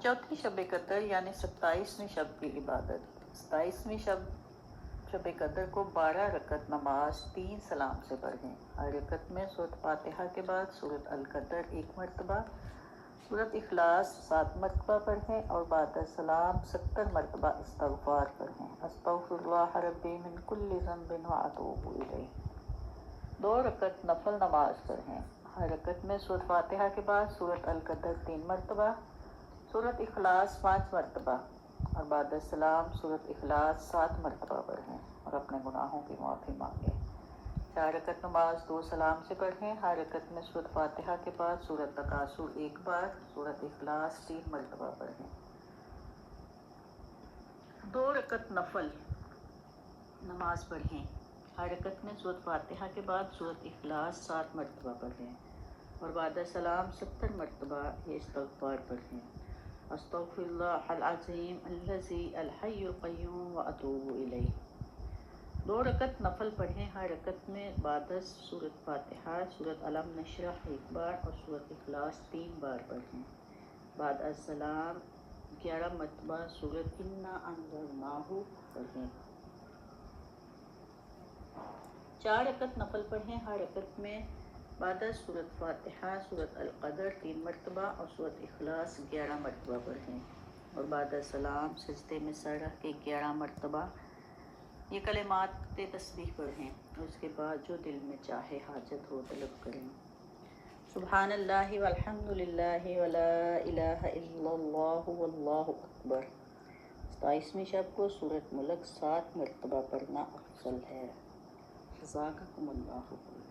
چوتھی شب قدر یعنی 27ویں شب کی عبادت۔ 27ویں شب قدر کو 12 رکعت نماز 3 سلام سے پڑھیں۔ ہر رکعت میں سورۃ فاتحہ کے بعد سورۃ القدر 1 مرتبہ، سورۃ اخلاص 7 مرتبہ پڑھیں اور بعد السلام 70 مرتبہ استغفار پڑھیں۔ استغفر اللہ ربی من کل ذنب واتوب الیہ۔ 2 رکعت نفل نماز پڑھیں۔ ہر رکعت میں سورۃ فاتحہ کے بعد سورۃ القدر 3 مرتبہ، سورۃ اخلاص 5 مرتبہ اور بعد السلام سورۃ اخلاص 7 مرتبہ پڑھیں اور اپنے گناہوں کی معافی مانگیں۔ 4 رکعت نماز 2 سلام سے پڑھیں۔ ہر رکعت میں سورۃ فاتحہ کے بعد سورۃ تکاثر 1 بار، سورۃ اخلاص 3 مرتبہ پڑھیں۔ 2 رکعت نفل نماز پڑھیں۔ ہر رکعت میں سورۃ فاتحہ کے بعد سورۃ اخلاص 7 مرتبہ پڑھیں اور بعد السلام 70 مرتبہ یہ استغفار پڑھیں۔ استغفر اللہ العظیم الذی الحی القیوم واتوب الیہ۔ 2 رکعت نفل پڑھیں۔ ہر رکعت میں بعد سورۃ فاتحہ سورۃ الم نشرح 1 بار اور سورۃ اخلاص 3 بار پڑھیں۔ بعد السلام 11 مرتبہ سورۃ انا انزلناہ پڑھیں۔ 4 رکعت نفل پڑھیں۔ ہر رکعت میں بعد سورۃ فاتحہ سورۃ القدر 3 مرتبہ اور سورۃ اخلاص 11 مرتبہ پڑھیں اور بعد السلام سجدے میں سر رکھ کے 11 مرتبہ یہ کلمات تسبیح پڑھیں اور اس کے بعد جو دل میں چاہے حاجت ہو طلب کریں۔ سبحان اللہ والحمد للہ ولا الہ الا اللہ واللہ اکبر۔ 27ویں شب کو سورۃ ملک 7 مرتبہ پڑھنا افضل ہے۔ جزاکم اللہ خیر۔